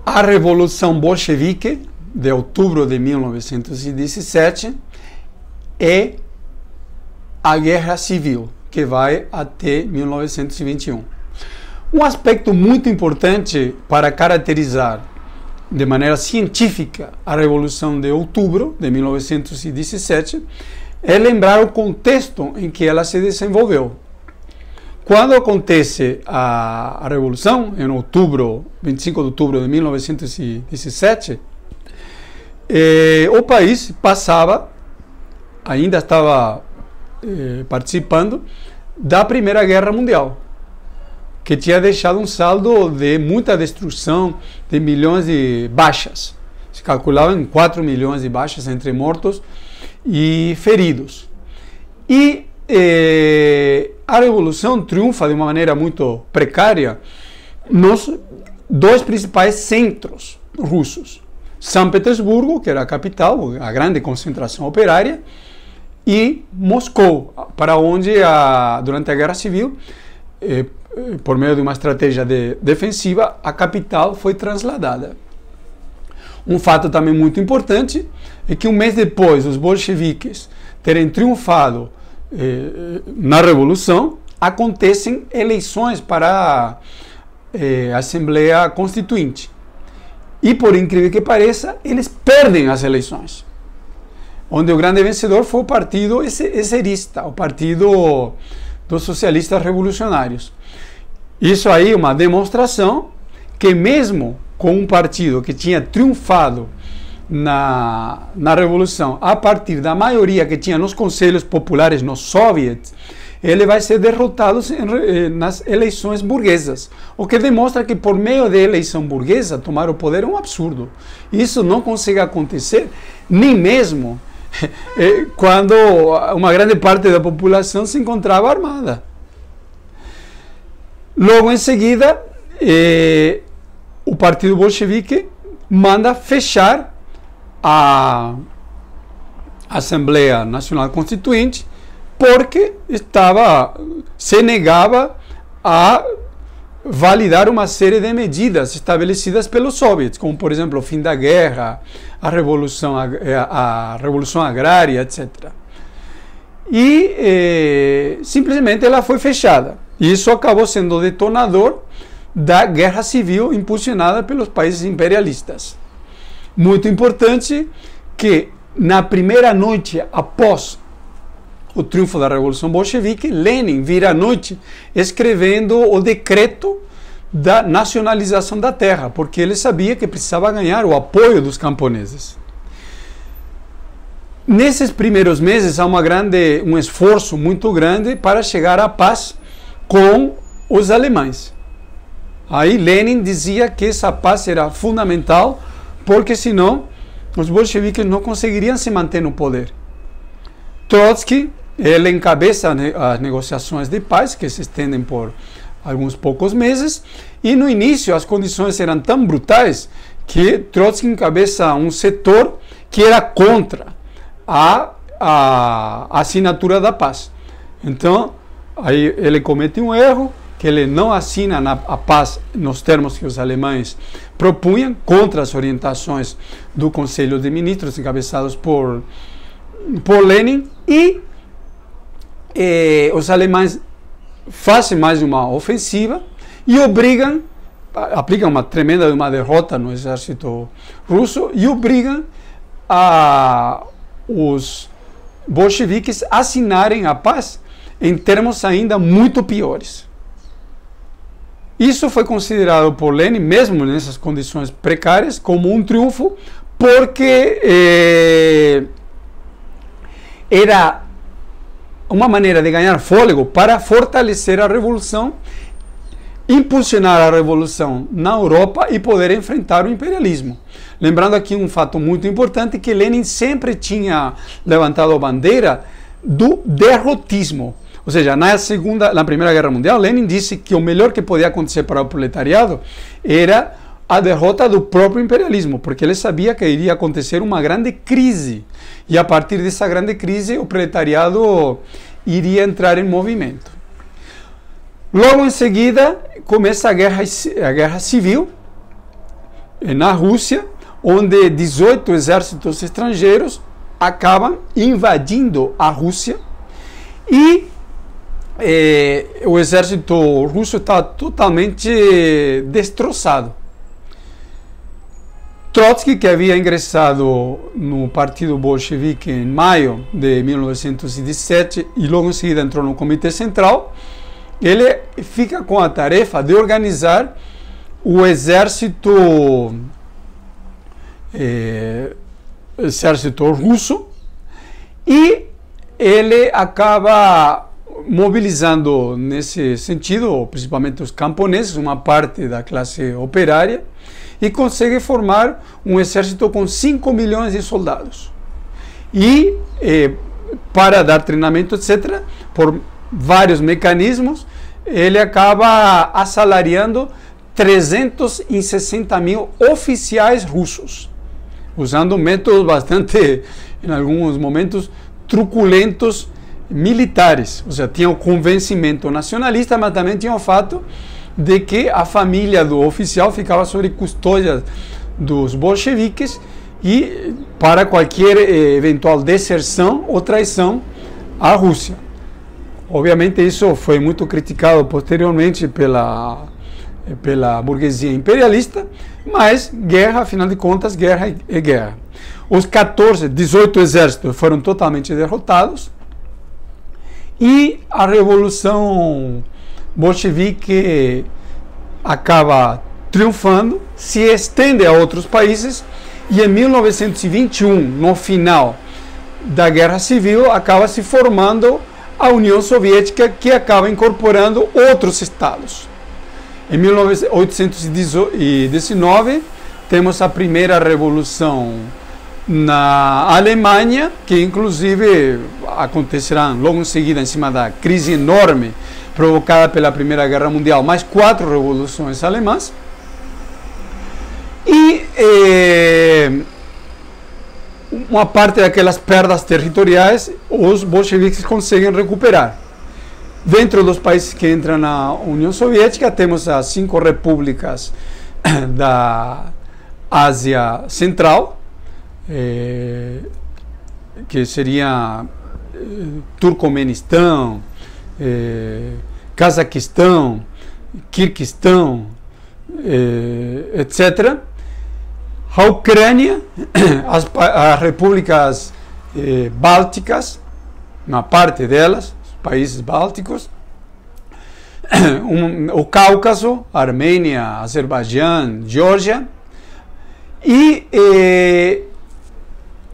a Revolução Bolchevique de outubro de 1917 e a Guerra Civil, que vai até 1921. Um aspecto muito importante para caracterizar de maneira científica a Revolução de Outubro de 1917 é lembrar o contexto em que ela se desenvolveu. Quando acontece a Revolução, em outubro, 25 de outubro de 1917, o país passava, ainda estava participando da Primeira Guerra Mundial, que tinha deixado um saldo de muita destruição, de milhões de baixas. Se calculava em 4 milhões de baixas entre mortos e feridos. E a Revolução triunfa de uma maneira muito precária nos dois principais centros russos. São Petersburgo, que era a capital, a grande concentração operária, e Moscou, para onde, durante a Guerra Civil, por meio de uma estratégia defensiva, a capital foi trasladada. Um fato também muito importante é que um mês depois os bolcheviques terem triunfado na Revolução, acontecem eleições para a Assembleia Constituinte. E, por incrível que pareça, eles perdem as eleições, onde o grande vencedor foi o partido esserista, o partido dos socialistas revolucionários. Isso aí é uma demonstração que mesmo com um partido que tinha triunfado na Revolução a partir da maioria que tinha nos conselhos populares, nos soviets, ele vai ser derrotado nas eleições burguesas, o que demonstra que por meio da eleição burguesa tomar o poder é um absurdo. Isso não consegue acontecer nem mesmo quando uma grande parte da população se encontrava armada. Logo em seguida, o Partido Bolchevique manda fechar a Assembleia Nacional Constituinte porque se negava a validar uma série de medidas estabelecidas pelos soviets, como, por exemplo, o fim da guerra, a revolução agrária, etc. E simplesmente ela foi fechada. E isso acabou sendo o detonador da guerra civil impulsionada pelos países imperialistas. Muito importante que na primeira noite após o triunfo da Revolução Bolchevique, Lenin vira à noite escrevendo o decreto da nacionalização da terra, porque ele sabia que precisava ganhar o apoio dos camponeses. Nesses primeiros meses há um esforço muito grande para chegar à paz com os alemães. Aí Lenin dizia que essa paz era fundamental, porque senão os bolcheviques não conseguiriam se manter no poder. Trotsky, ele encabeça as negociações de paz, que se estendem por alguns poucos meses, e no início as condições eram tão brutais que Trotsky encabeça um setor que era contra a assinatura da paz. Então, aí ele comete um erro, que ele não assina a paz nos termos que os alemães propunham, contra as orientações do Conselho de Ministros, encabeçados por Lenin, e os alemães fazem mais uma ofensiva e aplicam uma tremenda derrota no exército russo e obrigam os bolcheviques a assinarem a paz em termos ainda muito piores. Isso foi considerado por Lenin, mesmo nessas condições precárias, como um triunfo, porque era uma maneira de ganhar fôlego para fortalecer a revolução, impulsionar a revolução na Europa e poder enfrentar o imperialismo. Lembrando aqui um fato muito importante, que Lenin sempre tinha levantado a bandeira do derrotismo. Ou seja, na Primeira Guerra Mundial, Lenin disse que o melhor que podia acontecer para o proletariado era a derrota do próprio imperialismo, porque ele sabia que iria acontecer uma grande crise, e a partir dessa grande crise o proletariado iria entrar em movimento. Logo em seguida começa a guerra civil, na Rússia, onde 18 exércitos estrangeiros acabam invadindo a Rússia e o exército russo está totalmente destroçado. Trotsky, que havia ingressado no Partido Bolchevique em maio de 1917 e logo em seguida entrou no Comitê Central, ele fica com a tarefa de organizar o exército russo, e ele acaba mobilizando nesse sentido, principalmente os camponeses, uma parte da classe operária, e consegue formar um exército com 5 milhões de soldados. E para dar treinamento, etc., por vários mecanismos, ele acaba assalariando 360 mil oficiais russos, usando métodos bastante, em alguns momentos, truculentos militares. Ou seja, tinha o convencimento nacionalista, mas também tinha o fato de que a família do oficial ficava sob custódia dos bolcheviques e para qualquer eventual deserção ou traição à Rússia. Obviamente isso foi muito criticado posteriormente pela burguesia imperialista, mas guerra, afinal de contas, guerra é guerra. Os 18 exércitos foram totalmente derrotados e a Revolução Bolchevique acaba triunfando, se estende a outros países e em 1921, no final da Guerra Civil, acaba se formando a União Soviética, que acaba incorporando outros estados. Em 1819, temos a primeira revolução na Alemanha, que inclusive acontecerá logo em seguida, em cima da crise enorme provocada pela Primeira Guerra Mundial, mais 4 revoluções alemãs. E uma parte daquelas perdas territoriais os bolcheviques conseguem recuperar. Dentro dos países que entram na União Soviética, temos as 5 repúblicas da Ásia Central, que seria Turcomenistão, Cazaquistão, Quirguistão, etc. A Ucrânia, as repúblicas bálticas, uma parte delas, os países bálticos, o Cáucaso, Armênia, Azerbaijão, Geórgia, e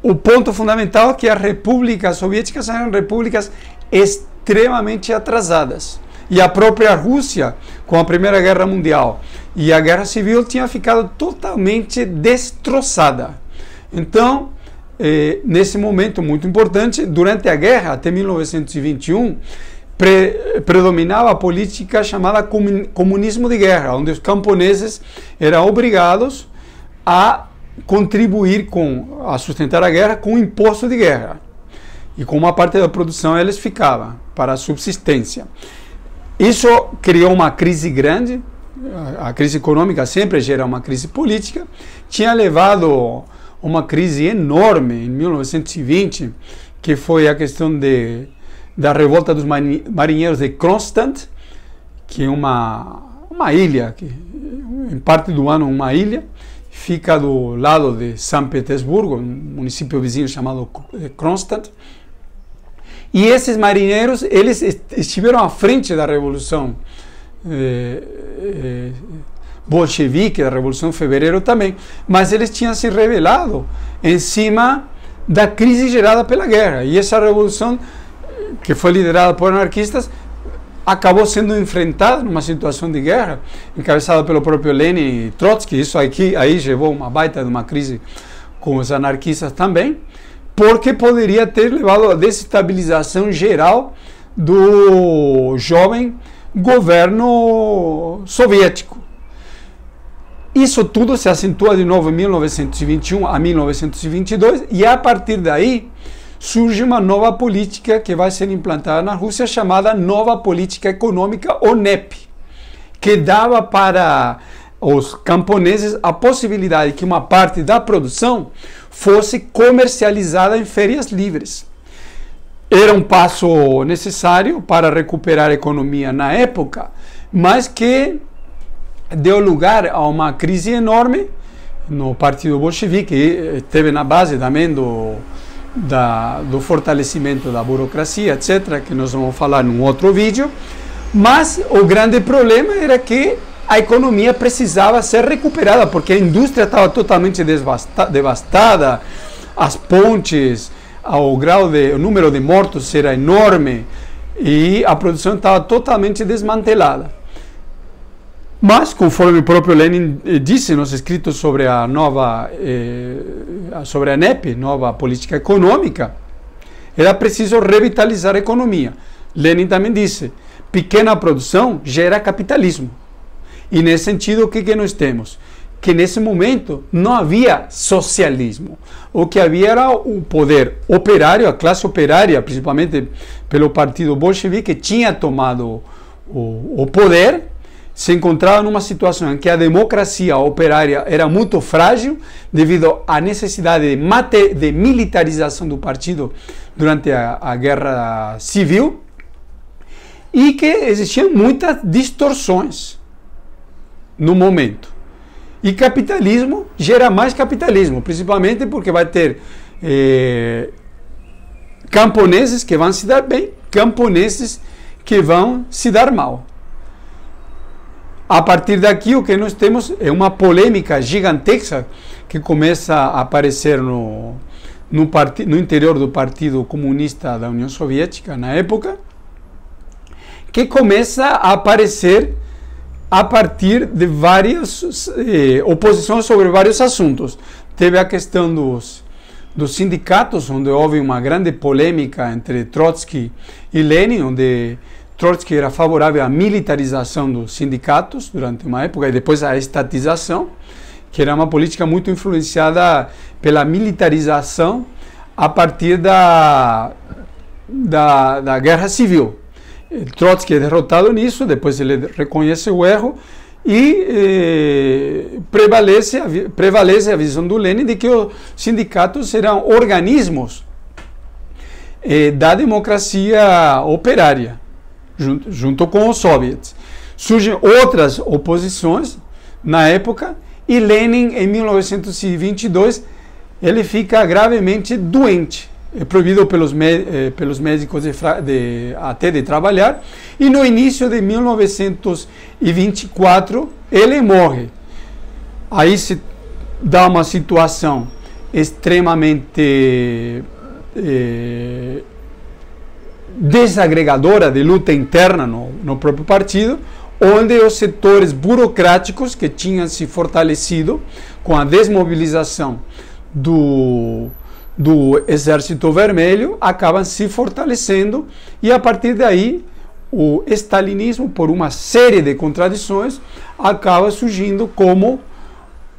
o ponto fundamental é que as repúblicas soviéticas eram repúblicas extremamente atrasadas. E a própria Rússia, com a Primeira Guerra Mundial e a Guerra Civil, tinha ficado totalmente destroçada. Então, nesse momento muito importante, durante a guerra, até 1921, predominava a política chamada comunismo de guerra, onde os camponeses eram obrigados a contribuir a sustentar a guerra com o imposto de guerra. E com uma parte da produção eles ficavam para a subsistência. Isso criou uma crise grande. A crise econômica sempre gera uma crise política. Tinha levado uma crise enorme em 1920, que foi a questão da revolta dos marinheiros de Kronstadt, que é uma ilha, que em parte do ano uma ilha, fica do lado de São Petersburgo, um município vizinho chamado Kronstadt. E esses marinheiros, eles estiveram à frente da Revolução bolchevique, da Revolução de Fevereiro também, mas eles tinham se rebelado em cima da crise gerada pela guerra. E essa revolução, que foi liderada por anarquistas, acabou sendo enfrentada numa situação de guerra, encabeçada pelo próprio Lenin e Trotsky. Isso aí levou uma baita de uma crise com os anarquistas também, porque poderia ter levado à desestabilização geral do jovem governo soviético. Isso tudo se acentua de novo em 1921 a 1922, e a partir daí surge uma nova política que vai ser implantada na Rússia, chamada Nova Política Econômica, ou NEP, que dava para aos camponeses a possibilidade de que uma parte da produção fosse comercializada em feiras livres. Era um passo necessário para recuperar a economia na época, mas que deu lugar a uma crise enorme no Partido Bolchevique, que esteve na base também do fortalecimento da burocracia, etc., que nós vamos falar num outro vídeo. Mas o grande problema era que a economia precisava ser recuperada, porque a indústria estava totalmente devastada, as pontes, o número de mortos era enorme e a produção estava totalmente desmantelada. Mas, conforme o próprio Lenin disse nos escritos sobre a sobre a NEP, nova política econômica, era preciso revitalizar a economia. Lenin também disse: pequena produção gera capitalismo. E nesse sentido, o que nós temos? Que nesse momento não havia socialismo. O que havia era o poder operário, a classe operária, principalmente pelo Partido Bolchevique, que tinha tomado o poder, se encontrava numa situação em que a democracia operária era muito frágil devido à necessidade de militarização do partido durante a guerra civil, e que existiam muitas distorções no momento. E capitalismo gera mais capitalismo, principalmente porque vai ter camponeses que vão se dar bem, camponeses que vão se dar mal. A partir daqui, o que nós temos é uma polêmica gigantesca que começa a aparecer no interior do Partido Comunista da União Soviética, na época, que começa a aparecer a partir de várias oposições sobre vários assuntos. Teve a questão dos sindicatos, onde houve uma grande polêmica entre Trotsky e Lenin, onde Trotsky era favorável à militarização dos sindicatos durante uma época e depois à estatização, que era uma política muito influenciada pela militarização a partir da guerra civil. Trotsky é derrotado nisso, depois ele reconhece o erro e prevalece a visão do Lenin de que os sindicatos serão organismos da democracia operária, junto com os soviets. Surgem outras oposições na época e Lenin, em 1922, ele fica gravemente doente. É proibido pelos médicos até de trabalhar, e no início de 1924 ele morre. Aí se dá uma situação extremamente desagregadora de luta interna no próprio partido, onde os setores burocráticos que tinham se fortalecido com a desmobilização do Exército Vermelho acabam se fortalecendo, e a partir daí o stalinismo, por uma série de contradições, acaba surgindo como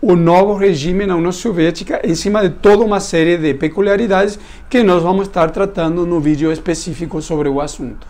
o novo regime na União Soviética, em cima de toda uma série de peculiaridades que nós vamos estar tratando no vídeo específico sobre o assunto.